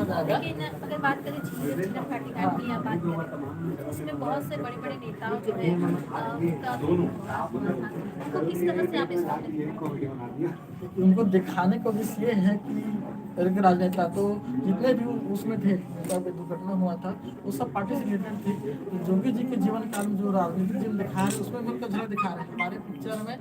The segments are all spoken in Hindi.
समझ आएगा। लेकिन अगर बात करें झीलम घाटी कांड की या बात करें तो उसमें बहुत से बड़े बड़े नेताओं जो है उनका उनको किस तरह से आप इसको उनको दिखाने का विषय ये है कि एक राजनेता तो जितने भी उसमें थे उनका कोई दुर्घटना हुआ था वो सब पार्टी से रिलेटेड थे। तो जोगी जी के जीवन काल में जो राजनीतिक जीवन दिखा है उसमें भी उनका झलक दिखा रहे हैं। हमारे पिक्चर में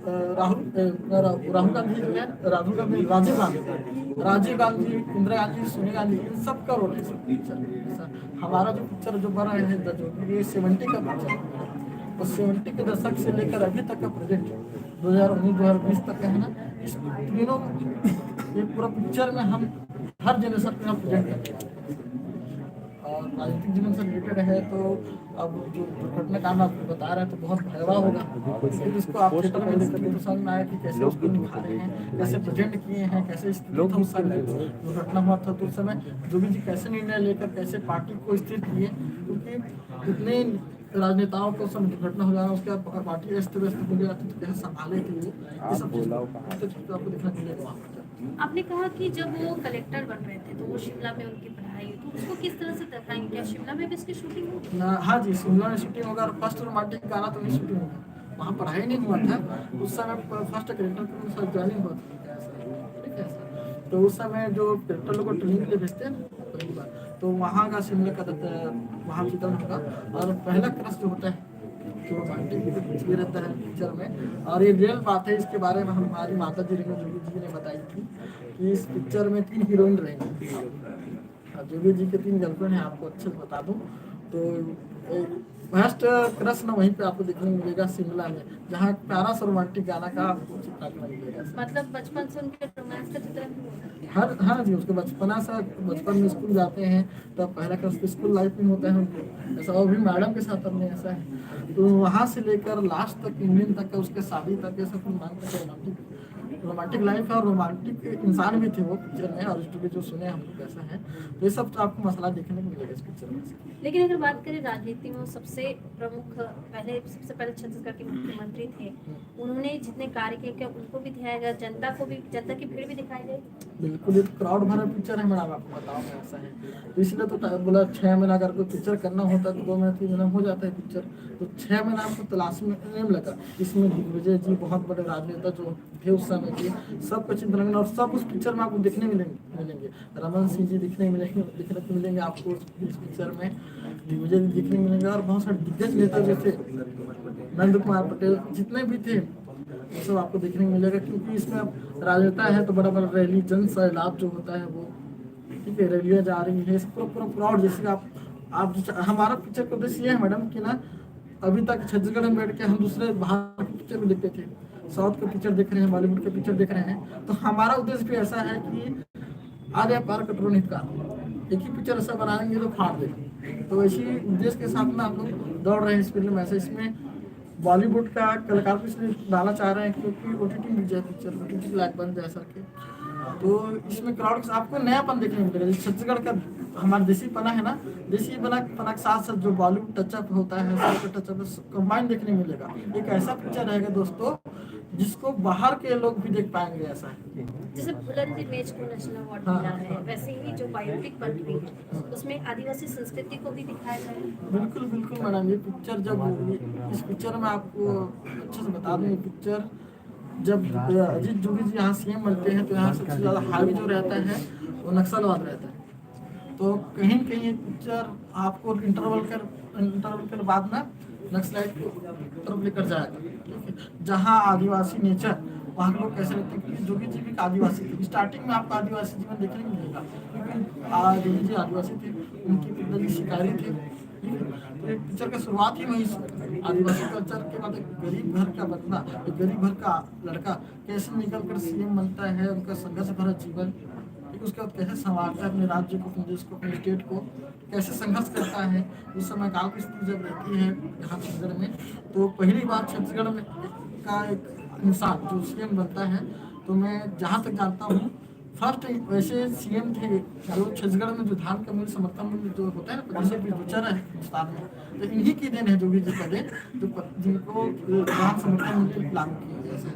राहुल गांधी जो है राजीव गांधी इंदिरा गांधी सोनिया गांधी इन सब का रोल है इस पिक्चर। हमारा जो पिक्चर जो बना है द जोगी ये 70 का पिक्चर है। तो 70 के दशक से लेकर अभी तक का प्रेजेंट 2019-2020 तक का है ना, इस तीनों ये पूरा पिक्चर में हम हर जनरेशन में हम प्रेजेंट करते हैं। और राजनीतिक जीवन से रिलेटेड है तो अब जो दुर्घटना कांड आपको बता रहे हैं तो बहुत भयावह होगा, इसलिए इसको आप थिएटर में देखकर तो समझ में आया कि कैसे उसको निभा रहे हैं, कैसे प्रेजेंट किए हैं, कैसे स्थिति था उस समय दुर्घटना हुआ था तो उस समय जोगी जी कैसे निर्णय लेकर कैसे पार्टी को स्थिर किए, क्योंकि इतने राजनेताओं को सब दुर्घटना हो जाना उसके बाद पार्टी अस्त व्यस्त हो जाती तो कैसे संभाले थे वो, ये सब चीज़ आपको देखना मिलेगा वहाँ पर। आपने कहा कि जब वो कलेक्टर बन रहे थे तो वो शिमला में उनकी पढ़ाई तो उसको किस तरह से दिखाएंगे, क्या शिमला में भी इसकी शूटिंग होगी? हाँ जी, शिमला में शूटिंग होगा और फर्स्ट रोमांटिक गाना तो नहीं शूटिंग होगा, वहाँ पढ़ाई नहीं हुआ था उस समय, फर्स्ट करेक्टर के साथ ज्वाइनिंग हुआ था ठीक है। तो उस समय जो करेक्टर लोग को ट्रेनिंग के लिए भेजते हैं ना पहली बार, तो वहाँ का शिमला का वहाँ चित्रण होगा। और पहला क्रश जो होता है जो रोमांटिक ये रहता है पिक्चर में, और ये रियल बात है, इसके बारे में हमारी माता जी जोगी जी ने बताई थी कि इस पिक्चर में 3 हीरोइन रहेंगी। जोगी जी के 3 गर्लफ्रेंड हैं, आपको अच्छे से बता दूं तो फर्स्ट क्रश ना वहीं पे आपको देखने को मिलेगा शिमला में, जहाँ प्यारा सा रोमांटिक गाना का आपको चित्रण मिलेगा। मतलब बचपन से उनके रोमांस का चित्रण हाँ जी, उसके बचपन में स्कूल जाते हैं तो पहला क्रश स्कूल लाइफ में होता है उनको, ऐसा और भी मैडम के साथ हमने ऐसा है। तो वहाँ से लेकर लास्ट तक इंडियन तक का उसके शादी तक ये सब रोमांटिक लाइफ है और रोमांटिक इंसान भी थे वो पिक्चर में, और स्टोरी जो सुने हम लोग कैसा है तो ये सब तो आपको मसला देखने को मिलेगा इस पिक्चर में। लेकिन अगर बात करें राजनीति में सबसे प्रमुख सबसे पहले छत्तीसगढ़ के मुख्यमंत्री थे, उन्होंने जितने कार्य किए क्या उनको भी दिखाया गया, जनता की भीड़ भी दिखाई गई? बिल्कुल, एक क्राउड भरा पिक्चर है मैडम, आपको बताऊँ ऐसा है तो इसलिए तो बोला 6 महीना अगर कोई पिक्चर करना होता तो 2 महीना 3 महीना हो जाता है पिक्चर, तो 6 महीना आपको तलाश में नहीं लगा। इसमें दिग्विजय जी बहुत बड़े राजनेता जो थे उस समय के सब कुछ चिंतन और सब उस पिक्चर में आपको देखने मिलेंगे। रमन सिंह जी देखने को मिलेंगे आपको इस पिक्चर में, दिग्विजय जी देखने मिलेंगे और बहुत सारे दिग्गज नेता जो थे नंद कुमार पटेल जितने भी थे वो सब आपको देखने को मिलेगा, क्योंकि इसमें राजनेता है तो बड़ा बड़ा रैली जन सैलाब जो होता है वो ठीक है, रैलियाँ जा रही है पूरा क्राउड जैसे आप हमारा पिक्चर का उद्देश्य ये है मैडम कि ना अभी तक छत्तीसगढ़ में बैठ के हम दूसरे बाहर के पिक्चर भी देखते थे, साउथ का पिक्चर देख रहे हैं, बॉलीवुड का पिक्चर देख रहे हैं, तो हमारा उद्देश्य भी ऐसा है कि आज या पार कटोरो नहीं का एक ही पिक्चर ऐसा बनाएंगे तो फाड़ देंगे, तो इसी उद्देश्य के साथ में हम लोग दौड़ रहे हैं इस फिल्म में। ऐसे इसमें बॉलीवुड का कलाकार को इसलिए डालना चाह रहे हैं क्योंकि OTT मिल जाए पिक्चर, OTT प्लेट बन जाए सर के, तो इसमें क्राउड आपको नयापन देखने को मिलेगा। छत्तीसगढ़ का हमारा देसी पना है ना, देसी पना के साथ साथ जो बॉलीवुड टचअप होता है उसका टचअप कंबाइन देखने को मिलेगा। एक ऐसा पिक्चर रहेगा दोस्तों जिसको बाहर के लोग भी देख पाएंगे। ऐसा है जैसे बुलंद इमेज को नेशनल अवार्ड मिला है, वैसे ही जो बायोपिक बन रही है उसमें आदिवासी संस्कृति को भी दिखाया जाए। बिल्कुल मैडम, ये पिक्चर जब इस पिक्चर में आपको अच्छे से बता दूं, ये पिक्चर जब अजीत जोगी जी यहाँ CM बनते हैं तो यहाँ सबसे ज़्यादा हावी जो रहता है वो नक्सलवाद रहता है, तो कहीं ये पिक्चर आपको इंटरवल के बाद ना नक्सलाइट को तरफ लेकर जाएगा, जहाँ आदिवासी नेचर वहाँ के लोग कैसे रहते हैं, क्योंकि जोगी जी भी आदिवासी थे। स्टार्टिंग में आपको आदिवासी जीवन देखने को मिलेगा क्योंकि जोगी जी आदिवासी थे, उनके पिताजी शिकारी थे, तो एक पिक्चर का शुरुआत ही वहीं से आदिवासी कल्चर के बाद एक गरीब घर का बंदा, एक गरीब घर का लड़का कैसे निकल कर CM बनता है, उनका संघर्ष भरा जीवन, उसके बाद कैसे संवारता है अपने राज्य को, अपने देश को, अपने स्टेट को, कैसे संघर्ष करता है। उस समय काल की स्थिति जब रहती है यहाँ छत्तीसगढ़ में, तो पहली बार छत्तीसगढ़ में का एक इंसान जो CM बनता है, तो मैं जहाँ तक जानता हूँ फर्स्ट वैसे CM थे जो छत्तीसगढ़ में जो धान का मूल्य समर्थन मूल्य जो होता है ना 25 गुजर है हिंदुस्तान में, तो इन्हीं की देन है जोगी जी का देन, जो जिनको धान समर्थन मूल्य लागू किया गया है।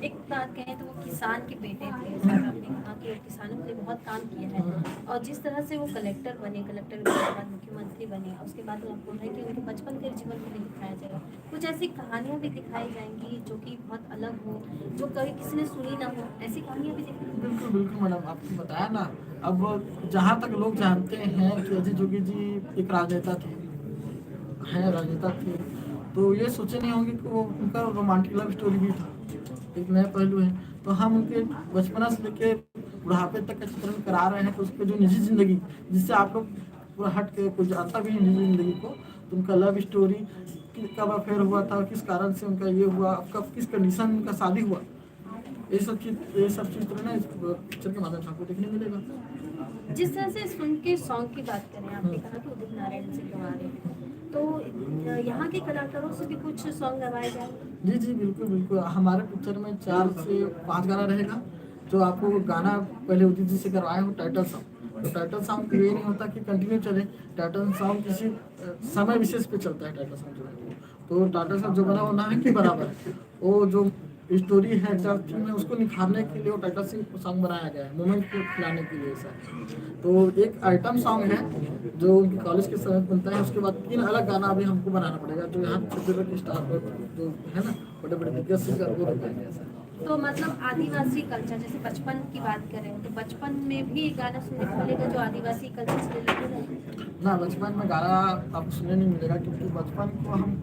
एक बात कहें तो वो किसान के बेटे थे, सर आपने कहा कि किसानों के लिए बहुत काम किया है, और जिस तरह से वो कलेक्टर बने, कलेक्टर बनने के बाद मुख्यमंत्री बने, उसके बाद आप बोल रहे हैं कि उनके बचपन के जीवन को भी दिखाया जाएगा। कुछ ऐसी कहानियाँ भी दिखाई जाएंगी जो कि बहुत अलग हो, जो कभी किसी ने सुनी ना हो, ऐसी कहानियाँ भी दिखाई। बिल्कुल बिल्कुल मैडम, आपको बताया ना। अब जहाँ तक लोग जानते हैं कि अजय जोगी जी एक राजनेता थे, हैं राजनेता थे, तो ये सोचे नहीं होंगे कि वो उनका रोमांटिक लव स्टोरी भी था, एक नया पहलू है। तो हम उनके बचपना से लेके बुढ़ापे तक का चित्रण करा रहे हैं, तो उसके जो निजी जिंदगी, जिससे आप लोग पूरा हट के कुछ जानता भी है निजी जिंदगी को, तो उनका लव स्टोरी कब अफेयर हुआ था, किस कारण से उनका ये हुआ, कब किस कंडीशन में उनका शादी हुआ, ये सब चित्र ना इस पिक्चर के माध्यम से आपको देखने मिलेगा। जिस तरह से इस फिल्म के सॉन्ग की बात करें, आपने कहा कि उदित नारायण से गवा रहे हैं, तो यहाँ के कलाकारों से भी कुछ सॉन्ग गवाए जाएंगे? जी जी बिल्कुल बिल्कुल, हमारे पिक्चर में 4 से 5 गाना रहेगा। जो आपको गाना पहले उदित जी से करवाए हो टाइटल सॉन्ग, तो टाइटल सॉन्ग ये नहीं होता कि कंटिन्यू चले, टाइटल सॉन्ग किसी समय विशेष पे चलता है टाइटल सॉन्ग जो है। तो टाइटल सॉन्ग जो बना वो ना है कि बराबर है, वो जो स्टोरी है थीम है उसको निखारने के लिए वो टाइटल सॉन्ग बनाया गया है, मोमेंट को खिलाने के लिए सर। तो एक आइटम सॉन्ग है जो उनके कॉलेज के समय बनता है, उसके बाद 3 अलग गाना अभी हमको बनाना पड़ेगा, जो यहाँ छत्तीसगढ़ के स्टार जो है ना बड़े बड़े दिग्गज सिंगर वो बनाएंगे ऐसा। तो मतलब आदिवासी कल्चर, जैसे बचपन की बात करें तो बचपन में भी गाना सुनने को मिलेगा जो आदिवासी कल्चर से रिलेटेड है? ना, बचपन में गाना आपको सुनने नहीं मिलेगा, क्योंकि बचपन को हम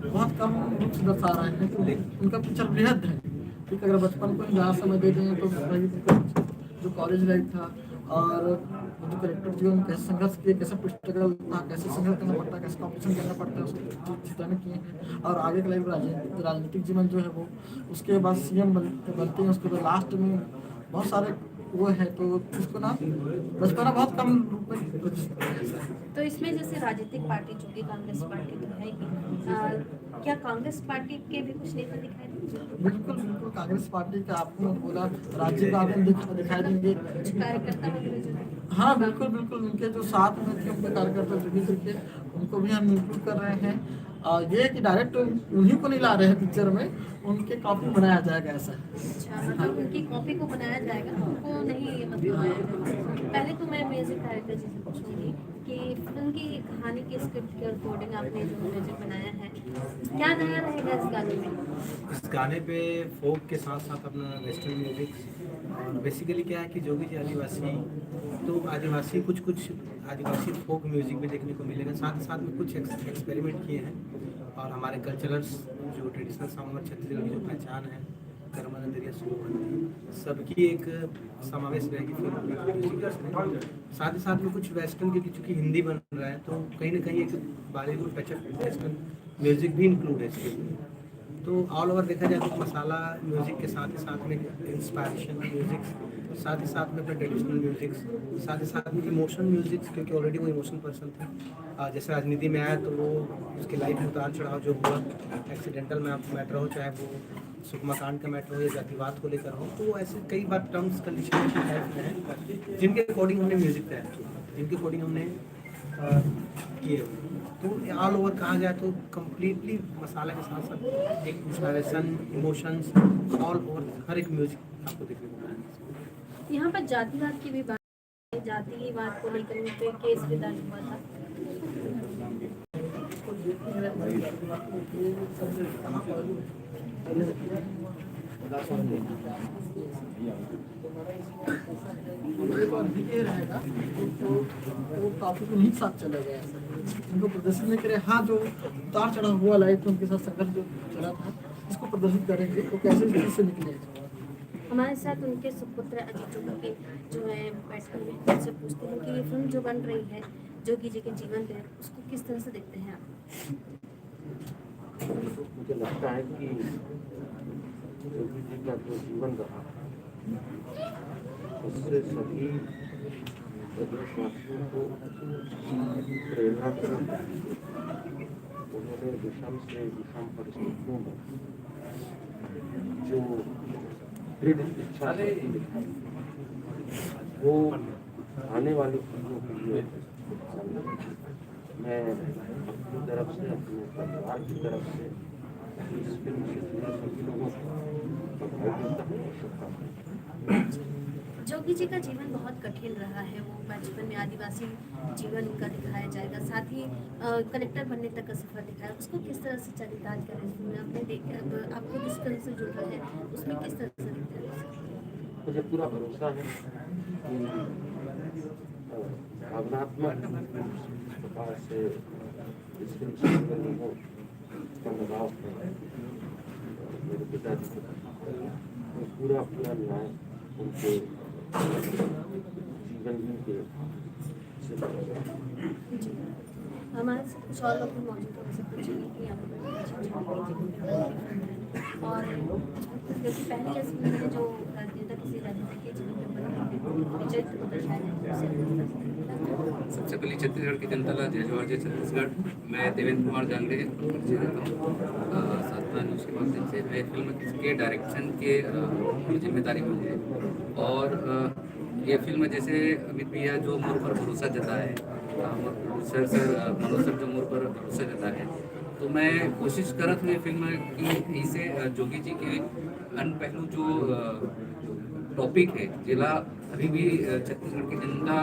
बहुत कम रूप से दर्शा रहे हैं, तो उनका पिक्चर बेहद है। ठीक, अगर बचपन को ही ज़्यादा समय दे देंगे तो वही जो कॉलेज लाइफ था और जो करेक्टर जीवन कैसे संघर्ष किए, कैसे स्ट्रगल था, कैसे संघर्ष करना पड़ता है, कैसे कॉम्पिटिशन करना पड़ता है, उसको चित्रण किए हैं। और आगे का लाइफ राजनीतिक जीवन जो है वो, उसके बाद सीएम बनते हैं, उसके बाद लास्ट में बहुत सारे वो है, तो उसको ना बचपना बहुत कम रूप में प्रदर्शित किया जाता है। तो इसमें जैसे राजनीतिक पार्टी जो कि कांग्रेस पार्टी तो है ही, क्या कांग्रेस पार्टी के भी कुछ नेता दिखाई देंगे? बिल्कुल बिल्कुल, कांग्रेस पार्टी का आपको बोला राजीव गांधी दिखाई देंगे, कुछ कार्यकर्ता वगैरह जो? हाँ बिल्कुल बिल्कुल, उनके जो साथ में थे उनके कार्यकर्ता जुड़ी थे, उनको भी हम इंक्लूड कर रहे हैं। और ये कि डायरेक्ट उन्हीं को नहीं ला रहे हैं पिक्चर में, उनके कॉपी बनाया जाएगा ऐसा। अच्छा, मतलब उनकी कॉपी को बनाया जाएगा, उनको नहीं मतलब बनाया जाएगा। पहले तो मैं म्यूजिक डायरेक्टर जी से पूछूंगी कि फिल्म की कहानी के स्क्रिप्ट के अकॉर्डिंग आपने जो म्यूजिक बनाया है, क्या नया रहेगा इस गाने में? इस गाने पे फोक के साथ साथ अपना वेस्टर्न म्यूजिक, और बेसिकली क्या है कि जोगी जी आदिवासी, तो आदिवासी कुछ आदिवासी फोक म्यूजिक भी देखने को मिलेगा। साथ ही साथ में कुछ एक्सपेरिमेंट किए हैं, और हमारे कल्चरल्स जो ट्रेडिशनल सॉन्ग और छत्तीसगढ़ की जो पहचान है, कर्मा नजरिया सुबह सबकी एक समावेश रहेगी फिल्म में। साथ ही साथ में कुछ वेस्टर्न की, चूँकि हिंदी बन रहा है तो कहीं ना कहीं एक बॉलीवुड टचअप वेस्टर्न म्यूजिक भी इंक्लूड है इसके लिए। तो ऑल ओवर देखा जाए तो मसाला म्यूजिक के साथ ही साथ में इंस्पायरेशन म्यूजिक, साथ ही साथ में अपने ट्रेडिशनल म्यूजिक, साथ ही साथ में इमोशनल म्यूजिक, क्योंकि ऑलरेडी वो इमोशनल पर्सन थे। जैसे राजनीति में आया तो वो उसके लाइफ में उतार चढ़ाव जो हुआ, एक्सीडेंटल में मैटर हो, चाहे वो सुकमा कांड का मैटर हो या जातिवाद को लेकर हो, तो ऐसे कई बार टर्म्स कंडीशन की लाइफ में है जिनके अकॉर्डिंग हमने म्यूजिक तैयार किया, जिनके अकॉर्डिंग हमने किए। तो ऑल ओवर कहा जाए तो कम्प्लीटली मसाला के साथ साथ एक इंस्पायरेशन, इमोशंस, ऑल ओवर हर एक म्यूजिक आपको देखने को मिलेगा। यहाँ पर जातिवाद की भी बात है, जातिवाद को लेकर उन पे केस भी दर्ज हुआ था। ये रहेगा तो वो काफी उन्हीं के साथ चला गया, उनको प्रदर्शित नहीं करे। हाँ, जो उतार चढ़ाव हुआ लाइफ में उनके साथ संघर्ष जो चला था, इसको प्रदर्शित करेंगे तो कैसे इससे निकले। हमारे साथ उनके सुपुत्र अजीत जोगी के जो है बैठे हुए हैं, उनसे पूछते हैं कि ये फिल्म जो बन रही है जोगी जी के जीवन पे, उसको किस तरह से देखते हैं आप? मुझे लगता है कि जोगी जी का जो जीवन रहा उससे सभी प्रदेशवासियों को प्रेरणा मिली। उन्होंने विषम से विषम परिस्थितियों में जो दृढ़ इच्छा शक्ति दिखाई, वो आने वाली पीढ़ियों के लिए मैं अपनी तरफ से, अपने परिवार की तरफ से इस फिल्म से थोड़ा सभी लोगों को प्रभाव मिलता है और सबका जोगी जी का जीवन बहुत कठिन रहा है। वो बचपन में आदिवासी जीवन उनका दिखाया जाएगा, साथ ही कलेक्टर बनने तक का सफर दिखाया। उसको किस तरह से चरितार्थ करें उसमें आपने देखा, आपको किस तरह से जुड़ रहे हैं उसमें, किस तरह से दिखता है? मुझे पूरा भरोसा है कि भावनात्मक प्रकार से इस फिल्म से जुड़े लोगों का लगाव है मेरे पिताजी के प्रति। पूरा न्याय उनके जीवन के से जी, हमारे साथ कुछ और लोग भी मौजूद हो सकते हैं कि यहाँ और क्योंकि पहले जैसे मैंने जो राजनेता किसी राजनेता के जीवन में चरित्र को दर्शाया है। सबसे पहले छत्तीसगढ़ की जनता ला जय जवाहर जय छत्तीसगढ़। मैं देवेंद्र कुमार जांगड़े परिचय देता हूँ साधना न्यूज़ के माध्यम से। मैं फिल्म के डायरेक्शन के जिम्मेदारी में हूँ और ये फिल्म जैसे अमित भैया जो मोर पर भरोसा जताए, प्रोड्यूसर सर मनोज सर जो मोर पर भरोसा जताए, तो मैं कोशिश करत हूँ ये फिल्म की इसे जोगी जी के अन्य पहलू जो टॉपिक है जिला अभी भी छत्तीसगढ़ की जनता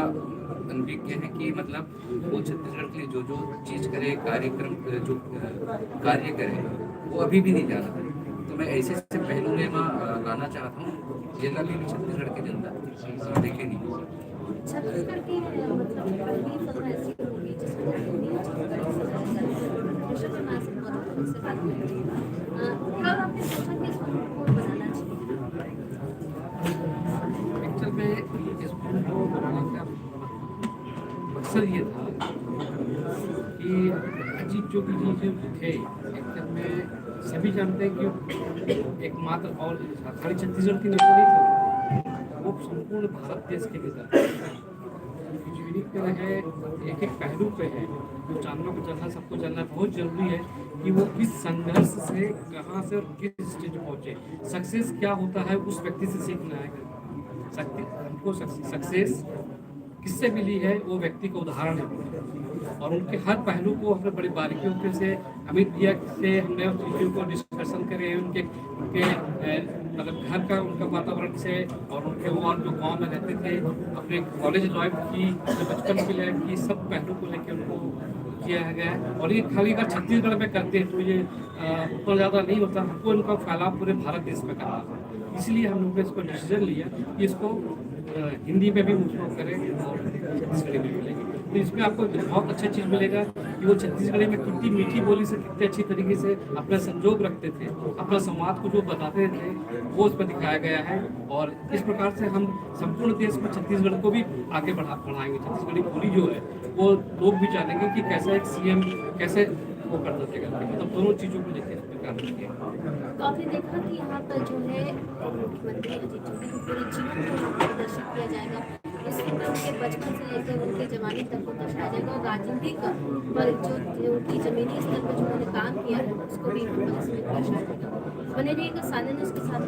अनभिज्ञ है कि मतलब वो छत्तीसगढ़ के लिए जो जो चीज़ करे, कार्यक्रम जो कार्य करे वो अभी भी नहीं जाना है। तो मैं ऐसे ऐसे पहलू में लाना चाहता हूँ जिला भी छत्तीसगढ़ की जनता देखे नहीं। छत्तीसगढ़ की मतलब पहली फिल्म ऐसी होगी जिसमें कब आपने सोचा कि इस फिल्म को बनाना चाहिए? एक्चुअल में इस फिल्म को बनाने का मकसद ये था कि अजीत जोगी जी जो थे एक्चुअल में सभी जानते हैं कि एकमात्र और खाली छत्तीसगढ़ की नेता नहीं थे, वो संपूर्ण भारत देश के नेता थे। यूनिक पे है, एक एक पहलू पे है जो जानना को जानना, सबको जानना बहुत जरूरी है कि वो किस संघर्ष से कहाँ से और किस स्टेज पहुँचे। सक्सेस क्या होता है उस व्यक्ति से सीखना है। हमको सक्सेस किससे मिली है वो व्यक्ति का उदाहरण है और उनके हर पहलू को हमने बड़ी बारीकियों से अमित भैया से हमने उन चीज़ों को डिस्कशन करे, उनके मतलब घर का उनका वातावरण से और उनके और जो गांव में रहते थे, अपने कॉलेज लाइफ की, बचपन की लाइफ की, सब पहलू को लेकर उनको किया गया है। और ये खाली अगर छत्तीसगढ़ में करते हैं तो ये ऊपर ज़्यादा नहीं होता, हमको इनका फैलाव पूरे भारत देश में करना था। इसलिए हम लोगों ने इसको डिसीजन लिया कि इसको हिंदी में भी उसको करें और छत्तीसगढ़ी में मिलेगी। तो इसमें आपको बहुत अच्छा चीज़ मिलेगा कि वो छत्तीसगढ़ी में कितनी मीठी बोली से कितने अच्छी तरीके से अपना संजोग रखते थे, अपना संवाद को जो बताते थे वो उस पर दिखाया गया है। और इस प्रकार से हम संपूर्ण देश में छत्तीसगढ़ को भी आगे बढ़ाएंगे। छत्तीसगढ़ी बोली जो है वो लोग भी जानेंगे कि कैसा एक सीएम कैसे वो करना चाहिए, मतलब दोनों चीज़ों को लेकर काम किया। तो आपने देखा कि यहाँ पर जो है मुख्यमंत्री अजीत जोगी के पूरे जीवन को प्रदर्शित किया जाएगा। इस फिल्म में उनके बचपन से लेकर उनके जवानी तक को दर्शाया जाएगा और राजनीतिक पर जो उनकी जमीनी स्तर पर जो उन्होंने काम किया है उसको भी इसमें दर्शाया जाएगा। बने रहिएगा साधना न्यूज़ के साथ।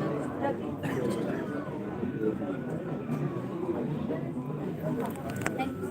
Thank you.